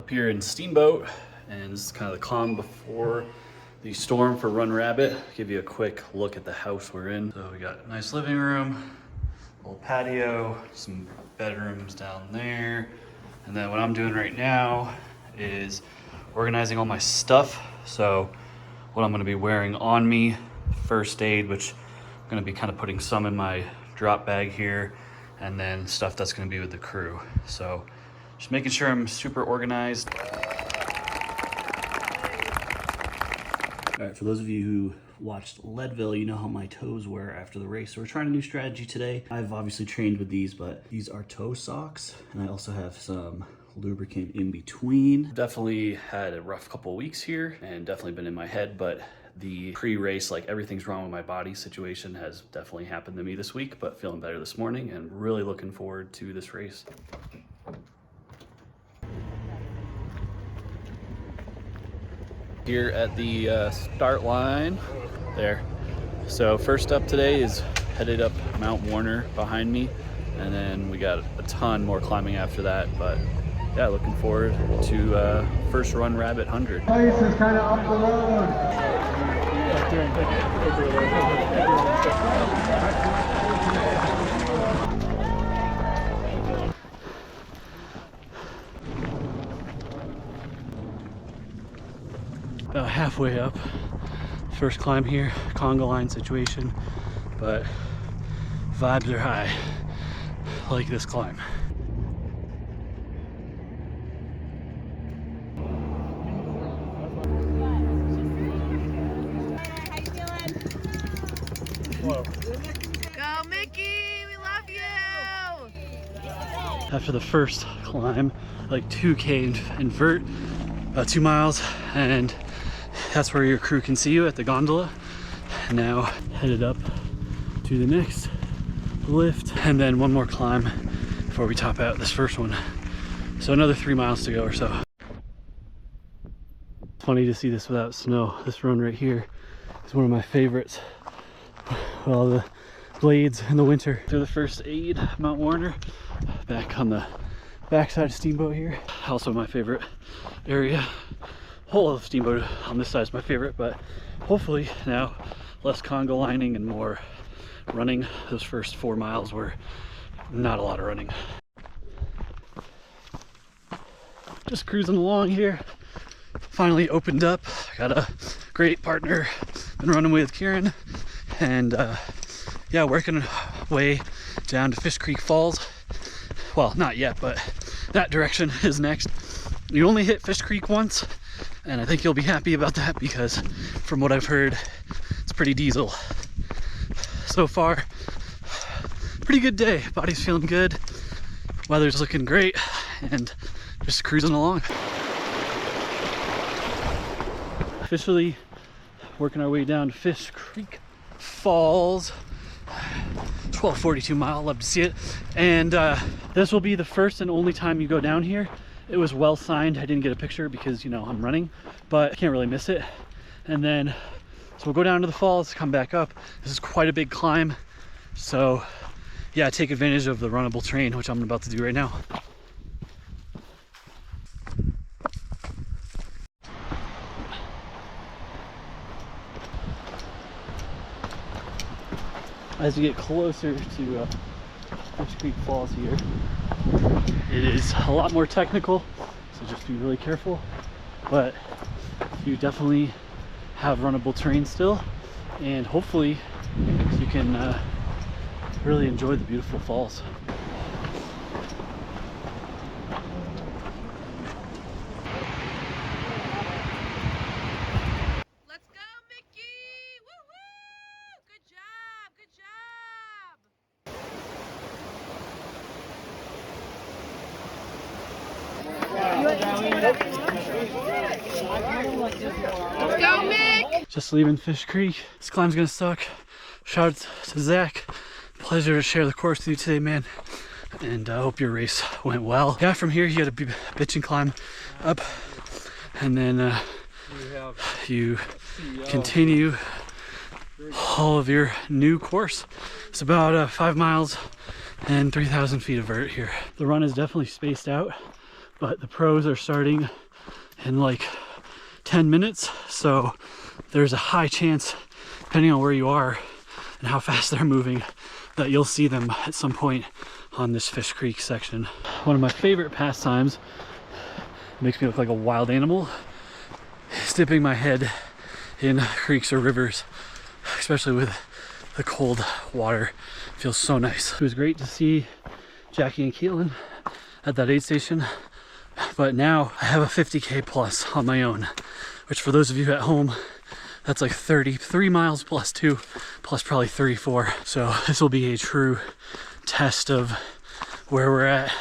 Up here in Steamboat, and this is kind of the calm before the storm for Run Rabbit. Give you a quick look at the house we're in. So we got a nice living room, little patio, some bedrooms down there. And then what I'm doing right now is organizing all my stuff. So what I'm gonna be wearing on me, first aid, which I'm gonna be kind of putting some in my drop bag here, and then stuff that's gonna be with the crew. So just making sure I'm super organized. All right, for those of you who watched Leadville, you know how my toes were after the race. So we're trying a new strategy today. I've obviously trained with these, but these are toe socks. And I also have some lubricant in between. Definitely had a rough couple of weeks here and definitely been in my head, but the pre-race, like everything's wrong with my body situation has definitely happened to me this week, but feeling better this morning and really looking forward to this race. Here at the start line there. So first up today is headed up Mount Warner behind me, and then we got a ton more climbing after that, but yeah, looking forward to first Run Rabbit 100. Place is kind of up the road. About halfway up, first climb here, conga line situation, but vibes are high, like this climb. Go, Mickey! We love you! After the first climb, like 2K invert, about 2 miles, and that's where your crew can see you at the gondola. Now headed up to the next lift, and then one more climb before we top out this first one. So another 3 miles to go or so. It's funny to see this without snow. This run right here is one of my favorites. With all the blades in the winter. Through the first aid, Mount Warner, back on the backside of Steamboat here. Also my favorite area. Whole of Steamboat on this side is my favorite, but hopefully now less conga lining and more running. Those first 4 miles were not a lot of running. Just cruising along here. Finally opened up. Got a great partner. Been running with Kieran, and yeah, working way down to Fish Creek Falls. Well, not yet, but that direction is next. You only hit Fish Creek once, and I think you'll be happy about that because from what I've heard, it's pretty diesel. So far, pretty good day. Body's feeling good, weather's looking great, and just cruising along. Officially working our way down to Fish Creek Falls. 12:42 mile, love to see it. And this will be the first and only time you go down here. It was well signed. I didn't get a picture because, you know, I'm running, but I can't really miss it. And then, so we'll go down to the falls, come back up. This is quite a big climb. So yeah, take advantage of the runnable terrain, which I'm about to do right now. As you get closer to Fish Creek Falls here, it is a lot more technical, so just be really careful. But you definitely have runnable terrain still, and hopefully you can really enjoy the beautiful falls. Let's go, Mickey! Woo-hoo! Good job! Good job! Let's go, Mick! Just leaving Fish Creek. This climb's gonna suck. Shout out to Zach. Pleasure to share the course with you today, man. And I hope your race went well. Yeah, from here you got to bitch and climb up, and then you continue all of your new course. It's about 5 miles and 3,000 feet of vert here. The run is definitely spaced out, but the pros are starting in like 10 minutes. So there's a high chance, depending on where you are and how fast they're moving, that you'll see them at some point on this Fish Creek section. One of my favorite pastimes, makes me look like a wild animal, is dipping my head in creeks or rivers, especially with the cold water. It feels so nice. It was great to see Jackie and Keelan at that aid station, but now I have a 50K plus on my own, which for those of you at home, that's like 33 miles plus 2, plus probably 34. So this will be a true test of where we're at.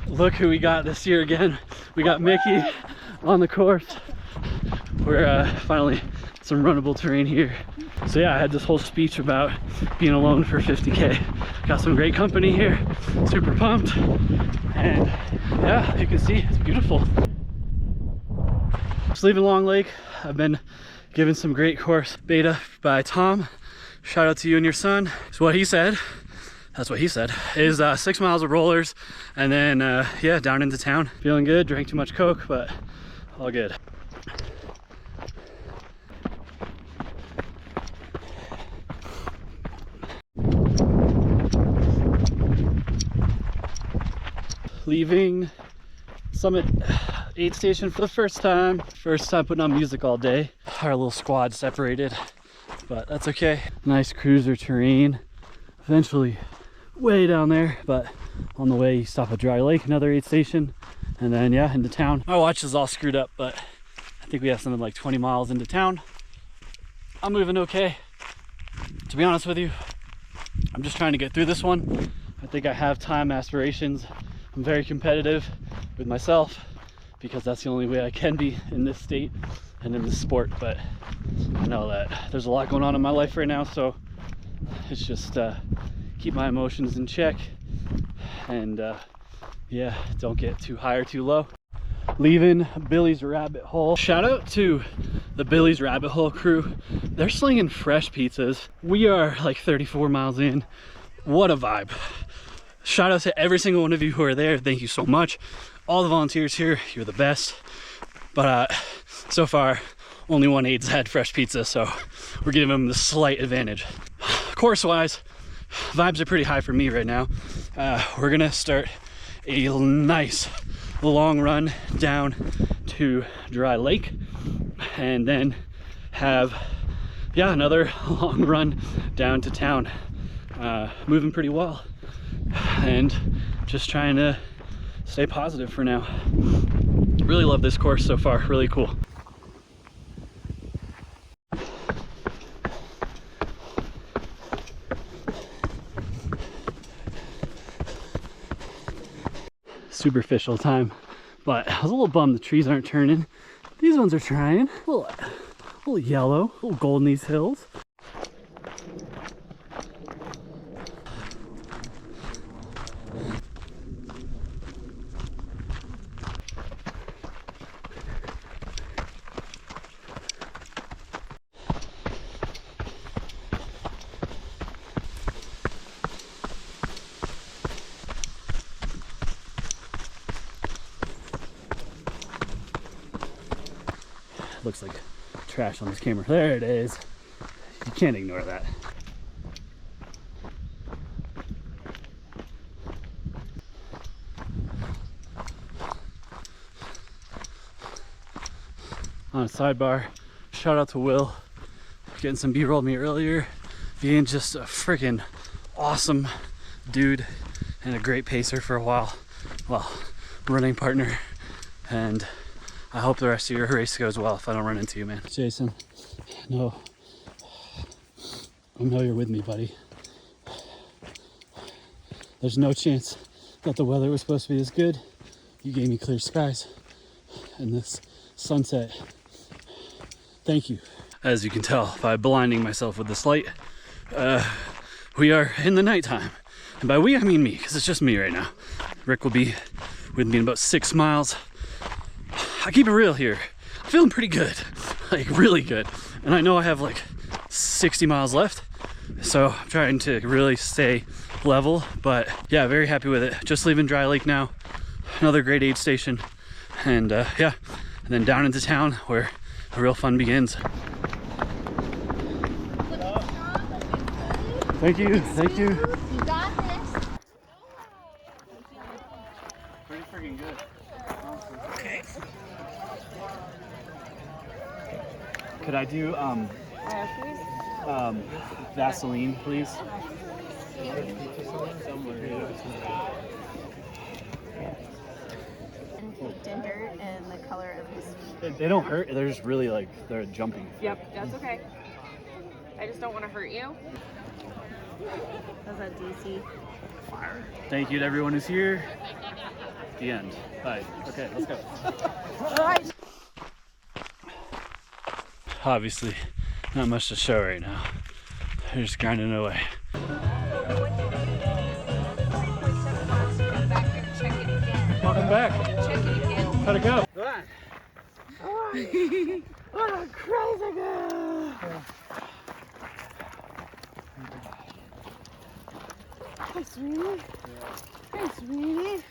Look who we got this year again. We got Mickey on the course. We're finally some runnable terrain here. So yeah, I had this whole speech about being alone for 50K. Got some great company here, super pumped. And yeah, you can see it's beautiful. Just leaving Long Lake. I've been given some great course beta by Tom. Shout out to you and your son. So what he said, that's what he said, is 6 miles of rollers and then yeah, down into town. Feeling good, drank too much Coke, but all good. Leaving Summit aid station for the first time. First time putting on music all day. Our little squad separated, but that's okay. Nice cruiser terrain. Eventually way down there, but on the way you stop at Dry Lake, another aid station, and then yeah, into town. My watch is all screwed up, but I think we have something like 20 miles into town. I'm moving okay. To be honest with you, I'm just trying to get through this one. I think I have time aspirations. I'm very competitive with myself because that's the only way I can be in this state and in this sport, but I know that there's a lot going on in my life right now, so it's just keep my emotions in check and yeah, don't get too high or too low. Leaving Billy's Rabbit Hole. Shout out to the Billy's Rabbit Hole crew. They're slinging fresh pizzas. We are like 34 miles in. What a vibe. Shout out to every single one of you who are there. Thank you so much. All the volunteers here, you're the best. But so far, only one aid's had fresh pizza, so we're giving them the slight advantage. Course-wise, vibes are pretty high for me right now. We're gonna start a nice long run down to Dry Lake, and then have, yeah, another long run down to town. Moving pretty well. And just trying to stay positive for now. Really love this course so far, really cool. Superficial time, but I was a little bummed the trees aren't turning. These ones are trying. A little yellow, a little gold in these hills. Looks like trash on this camera. There it is. You can't ignore that. On a sidebar, shout out to Will, getting some B-roll of me earlier, being just a freaking awesome dude and a great pacer for a while. Well, running partner, and I hope the rest of your race goes well if I don't run into you, man. Jason, no, I know you're with me, buddy. There's no chance that the weather was supposed to be this good. You gave me clear skies and this sunset. Thank you. As you can tell by blinding myself with this light, we are in the nighttime. And by we, I mean me, because it's just me right now. Rick will be with me in about 6 miles. I keep it real here. I'm feeling pretty good, like really good. And I know I have like 60 miles left. So I'm trying to really stay level, but yeah, very happy with it. Just leaving Dry Lake now, another great aid station, and yeah, and then down into town where the real fun begins. Thank you, thank you. You got this. Pretty freaking good. Okay. Could I do Vaseline, please? And caked in dirt and the color of his feet. They don't hurt, they're just really like, they're jumping. Yep, that's okay. I just don't want to hurt you. How's that, DC? Fire. Thank you to everyone who's here. The end. Bye. Okay, let's go. Obviously, not much to show right now. They're just grinding away. Welcome back. How'd it go? What a crazy girl! Hey, sweetie. Hey, sweetie.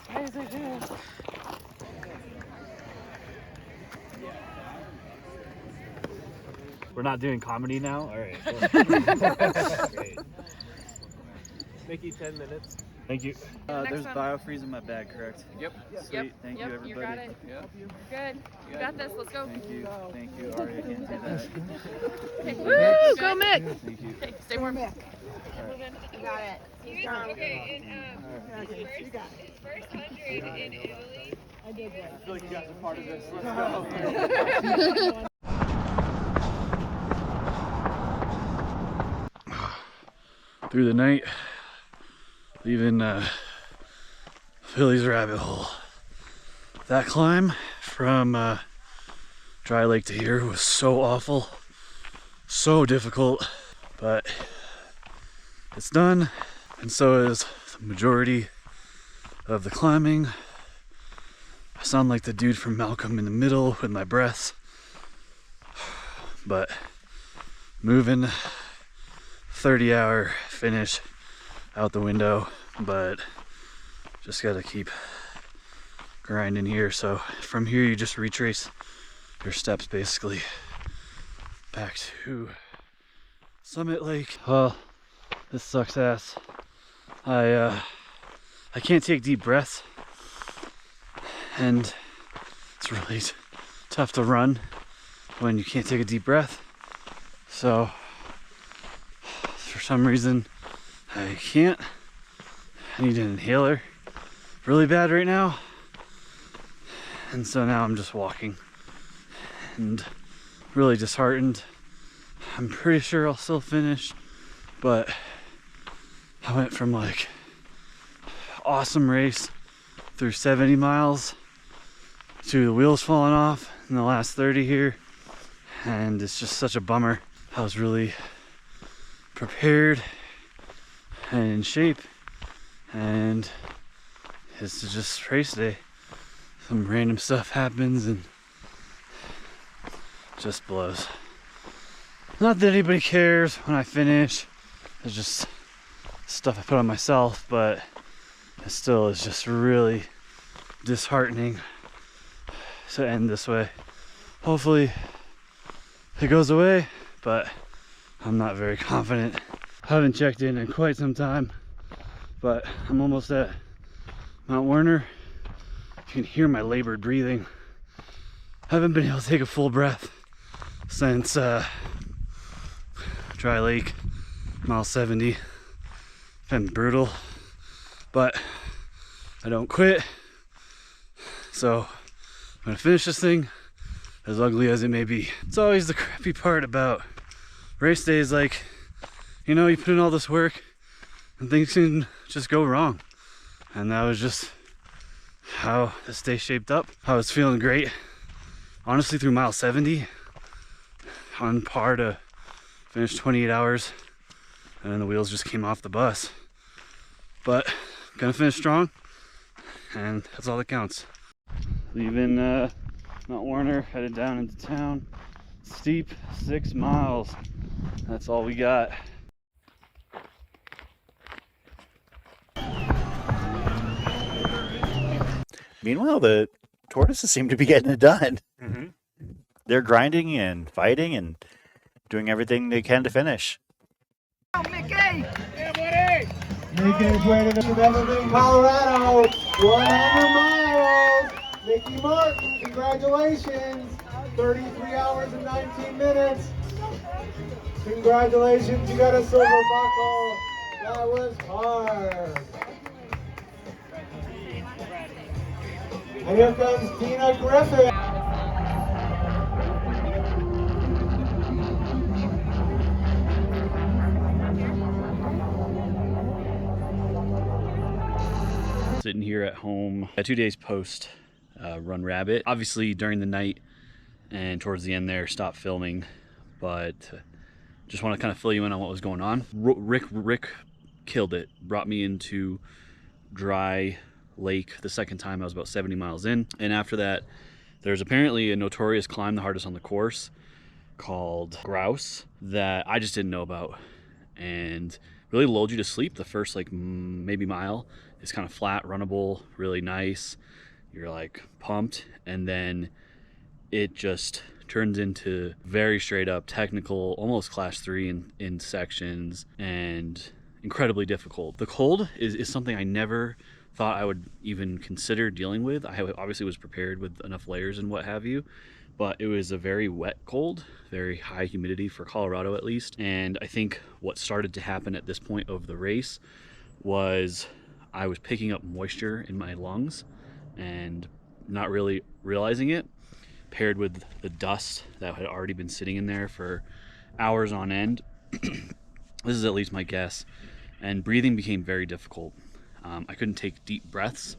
Crazy girl. We're not doing comedy now? Alright. Great. Mickey, 10 minutes. Thank you. There's biofreeze in my bag, correct? Yep. Sweet. Thank you, everybody. You got it. Yep. You're good. You got this. Let's go. Thank you. Thank you. Alright, I can't do that. Woo! Go, Mick! Thank you. Okay, stay warm. You got it. He's done. Okay, and first 100 in Italy. I feel like you guys are part of this. Let's go. Through the night, leaving Philly's rabbit hole. That climb from Dry Lake to here was so awful, so difficult, but it's done, and so is the majority of the climbing. I sound like the dude from Malcolm in the Middle with my breath, but moving. 30-hour finish out the window, but just gotta keep grinding here. So from here you just retrace your steps basically back to Summit Lake. Well, this sucks ass. I can't take deep breaths, and it's really tough to run when you can't take a deep breath. So for some reason I can't. I need an inhaler really bad right now, and so now I'm just walking and really disheartened. I'm pretty sure I'll still finish, but I went from like awesome race through 70 miles to the wheels falling off in the last 30 here, and it's just such a bummer. I was really prepared and in shape, and it's just race day. Some random stuff happens and just blows. Not that anybody cares when I finish, it's just stuff I put on myself, but it still is just really disheartening to end this way. Hopefully it goes away, but I'm not very confident. I haven't checked in quite some time, but I'm almost at Mount Werner. You can hear my labored breathing. I haven't been able to take a full breath since Dry Lake, mile 70. Been brutal, but I don't quit. So I'm gonna finish this thing, as ugly as it may be. It's always the crappy part about race days, like, you know, you put in all this work and things can just go wrong. And that was just how this day shaped up. I was feeling great, honestly, through mile 70, on par to finish 28 hours, and then the wheels just came off the bus. But gonna finish strong, and that's all that counts. Leaving Mount Werner, headed down into town. Steep 6 miles. That's all we got. Meanwhile, the tortoises seem to be getting it done. Mm-hmm. They're grinding and fighting and doing everything they can to finish. Making his way to the Evergreen, Colorado. 100 miles. Mickey Martin, congratulations. 33 hours and 19 minutes. Congratulations, you got a silver buckle. That was hard. And here comes Tina Griffin. Sitting here at home 2 days post Run Rabbit. Obviously during the night and towards the end there stopped filming, but just want to kind of fill you in on what was going on. Rick killed it. Brought me into dry lake the second time. I was about 70 miles in, and after that there's apparently a notorious climb, the hardest on the course, called Grouse, that I just didn't know about, and really lulled you to sleep. The first like maybe mile is kind of flat, runnable, really nice. You're like pumped, and then it just turns into very straight up technical, almost class 3 in sections, and incredibly difficult. The cold is something I never thought I would even consider dealing with. I obviously was prepared with enough layers and what have you, but it was a very wet cold, very high humidity for Colorado at least. And I think what started to happen at this point of the race was I was picking up moisture in my lungs and not really realizing it, paired with the dust that had already been sitting in there for hours on end. This is at least my guess. And breathing became very difficult. I couldn't take deep breaths.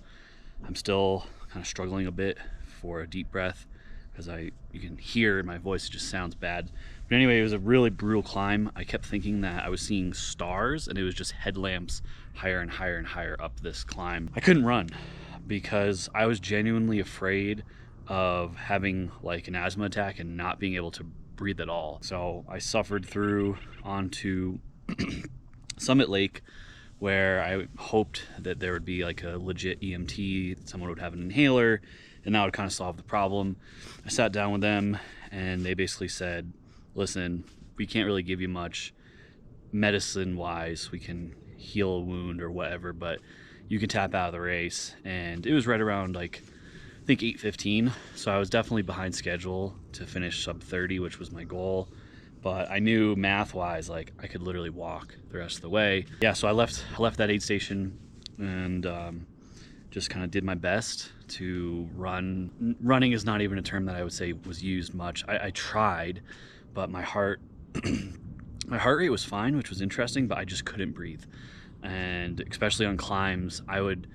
I'm still kind of struggling a bit for a deep breath because you can hear in my voice, it just sounds bad. But anyway, it was a really brutal climb. I kept thinking that I was seeing stars, and it was just headlamps higher and higher and higher up this climb. I couldn't run because I was genuinely afraid of having like an asthma attack and not being able to breathe at all. So I suffered through onto Summit Lake, where I hoped that there would be like a legit EMT, someone would have an inhaler, and that would kind of solve the problem. I sat down with them, and they basically said, listen, we can't really give you much medicine-wise. We can heal a wound or whatever, but you can tap out of the race. And it was right around like, I think 8:15, so I was definitely behind schedule to finish sub 30, which was my goal. But I knew math-wise, like I could literally walk the rest of the way. Yeah, so I left that aid station and just kind of did my best to run. Running is not even a term that I would say was used much. I tried, but my heart rate was fine, which was interesting, but I just couldn't breathe. And especially on climbs, I would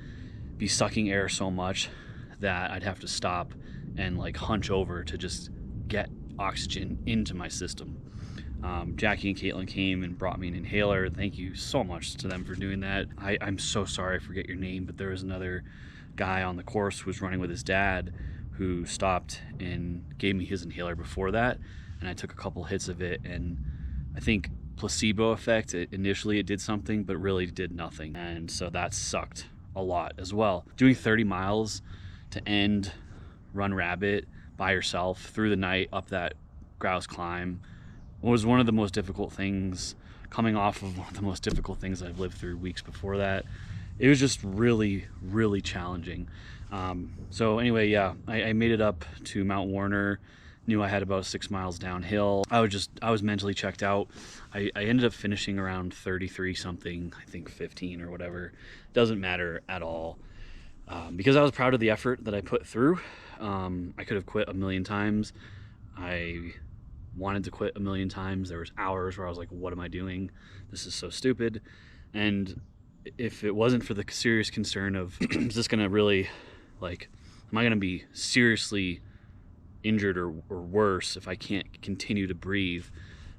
be sucking air so much that I'd have to stop and like hunch over to just get oxygen into my system. Jackie and Caitlin came and brought me an inhaler. Thank you so much to them for doing that. I'm so sorry I forget your name, but there was another guy on the course who was running with his dad who stopped and gave me his inhaler before that, and I took a couple hits of it, and I think placebo effect, initially it did something, but really did nothing, and so that sucked a lot as well. Doing 30 miles to end Run Rabbit by yourself through the night up that Grouse climb was one of the most difficult things, coming off of one of the most difficult things I've lived through weeks before that. It was just really, really challenging. So anyway, yeah, I made it up to Mount Warner, knew I had about 6 miles downhill. I was mentally checked out. I ended up finishing around 33 something, I think 15 or whatever. Doesn't matter at all. Because I was proud of the effort that I put through. I could have quit a million times. I wanted to quit a million times. There was hours where I was like, what am I doing? This is so stupid. And if it wasn't for the serious concern of, is this gonna really, like, am I gonna be seriously injured or worse if I can't continue to breathe?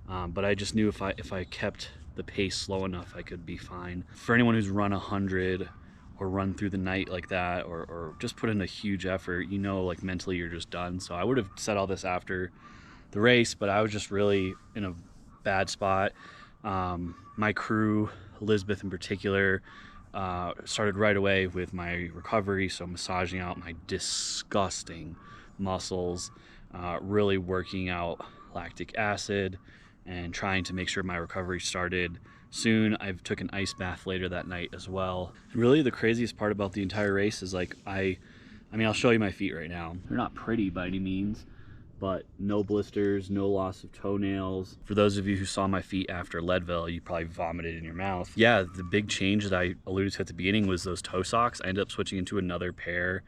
But I just knew if I kept the pace slow enough, I could be fine. For anyone who's run 100 or run through the night like that, or just put in a huge effort, you know, like mentally you're just done. So I would have said all this after the race, but I was just really in a bad spot. My crew, Elizabeth in particular, Started right away with my recovery, so massaging out my disgusting muscles, really working out lactic acid, and trying to make sure my recovery started soon. I took an ice bath later that night as well. Really, the craziest part about the entire race is like I mean, I'll show you my feet right now. They're not pretty by any means, but no blisters, no loss of toenails. For those of you who saw my feet after Leadville, you probably vomited in your mouth. Yeah, the big change that I alluded to at the beginning was those toe socks. I ended up switching into another pair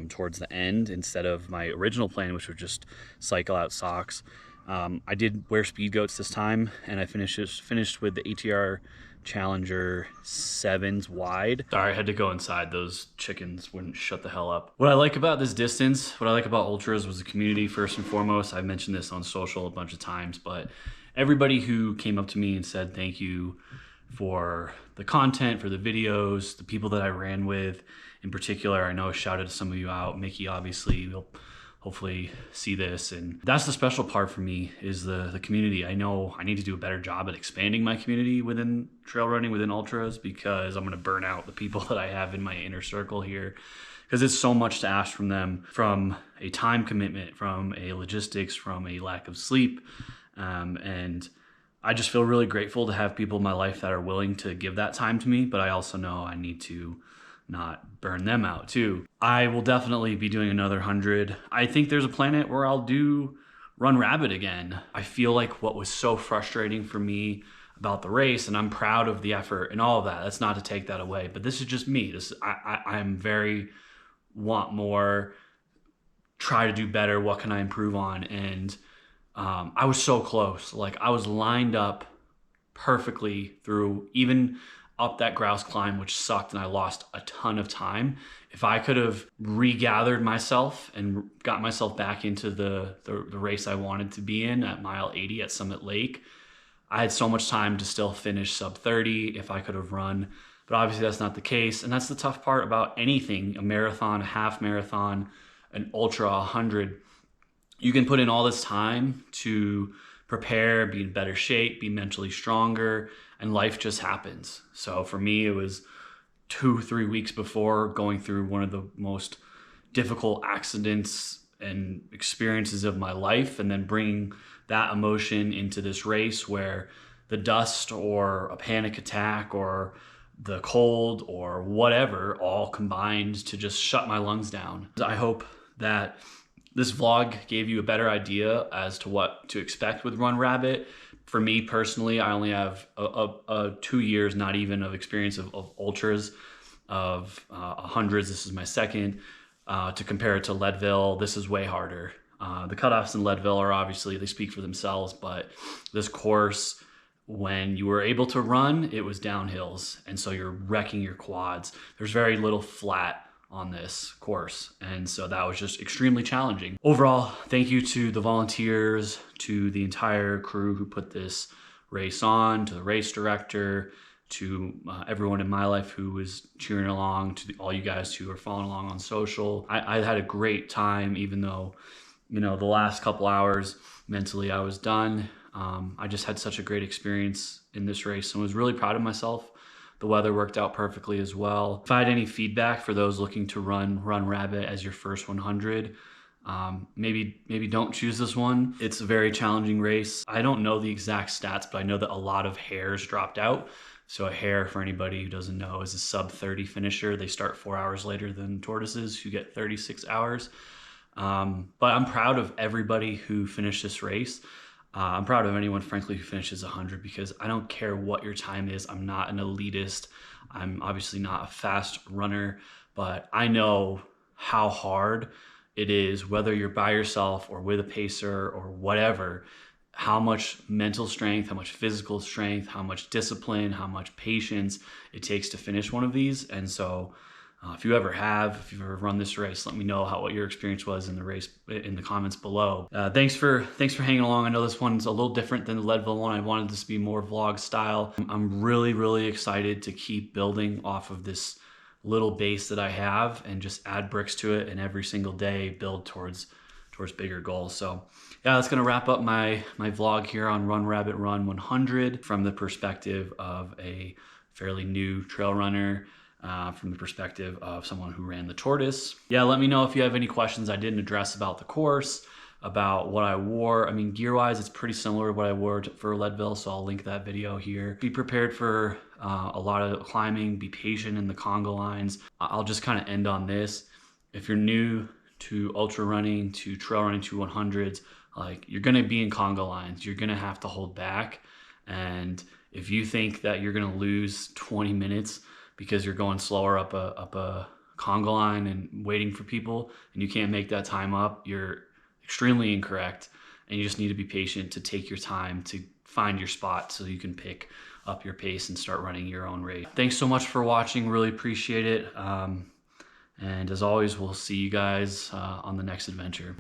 towards the end instead of my original plan, which was just cycle out socks. I did wear speed goats this time, and I finished with the ATR Challenger 7s wide. Sorry, I had to go inside. Those chickens wouldn't shut the hell up. What I like about this distance, what I like about ultras was the community first and foremost. I've mentioned this on social a bunch of times, but everybody who came up to me and said thank you for the content, for the videos, the people that I ran with in particular. I know I shouted some of you out. Mickey, obviously, will hopefully see this, and that's the special part for me, is the community. I know I need to do a better job at expanding my community within trail running, within ultras, because I'm going to burn out the people that I have in my inner circle here, because it's so much to ask from them, from a time commitment, from a logistics, from a lack of sleep, and I just feel really grateful to have people in my life that are willing to give that time to me, but I also know I need to not burn them out too. I will definitely be doing another 100. I think there's a planet where I'll do Run Rabbit again. I feel like what was so frustrating for me about the race, and I'm proud of the effort and all of that, that's not to take that away, but this is just me. I'm very want more, try to do better, what can I improve on? And I was so close. Like, I was lined up perfectly through, even up that grouse climb, which sucked, and I lost a ton of time. If I could have regathered myself and got myself back into the race I wanted to be in at mile 80 at Summit Lake, I had so much time to still finish sub 30 if I could have run. But obviously that's not the case, and that's the tough part about anything, a marathon, a half marathon, an ultra, 100. You can put in all this time to prepare, be in better shape, be mentally stronger, and life just happens. So for me, it was 2-3 weeks before going through one of the most difficult accidents and experiences of my life, and then bringing that emotion into this race where the dust or a panic attack or the cold or whatever all combined to just shut my lungs down. I hope that this vlog gave you a better idea as to what to expect with Run Rabbit. For me personally, I only have 2 years, not even, of experience of ultras, of 100s. This is my second. To compare it to Leadville, this is way harder. The cutoffs in Leadville are obviously, they speak for themselves, but this course, when you were able to run, it was downhills, and so you're wrecking your quads. There's very little flat on this course, and so that was just extremely challenging. Overall, thank you to the volunteers, to the entire crew who put this race on, to the race director, to everyone in my life who was cheering along, to all you guys who are following along on social. I had a great time, even though, you know, the last couple hours mentally I was done. I just had such a great experience in this race and was really proud of myself. The weather worked out perfectly as well. If I had any feedback for those looking to run Rabbit as your first 100, maybe don't choose this one. It's a very challenging race. I don't know the exact stats, but I know that a lot of hares dropped out. So a hare, for anybody who doesn't know, is a sub 30 finisher. They start 4 hours later than tortoises, who get 36 hours. But I'm proud of everybody who finished this race. I'm proud of anyone, frankly, who finishes 100, because I don't care what your time is. I'm not an elitist. I'm obviously not a fast runner, but I know how hard it is, whether you're by yourself or with a pacer or whatever, how much mental strength, how much physical strength, how much discipline, how much patience it takes to finish one of these. And so if you've ever run this race, let me know what your experience was in the race in the comments below. Thanks for hanging along. I know this one's a little different than the Leadville one. I wanted this to be more vlog style. I'm really, really excited to keep building off of this little base that I have and just add bricks to it, and every single day build towards bigger goals. So yeah, that's gonna wrap up my vlog here on Run Rabbit Run 100 from the perspective of a fairly new trail runner from the perspective of someone who ran the Tortoise. Yeah, let me know if you have any questions I didn't address about the course, about what I wore. I mean, gear-wise, it's pretty similar to what I wore for Leadville, so I'll link that video here. Be prepared for a lot of climbing, be patient in the conga lines. I'll just kind of end on this. If you're new to ultra running, to trail running, to 100s, like, you're gonna be in conga lines. You're gonna have to hold back. And if you think that you're gonna lose 20 minutes because you're going slower up a conga line and waiting for people, and you can't make that time up, you're extremely incorrect. And you just need to be patient to take your time to find your spot so you can pick up your pace and start running your own race. Thanks so much for watching. Really appreciate it. And as always, we'll see you guys on the next adventure.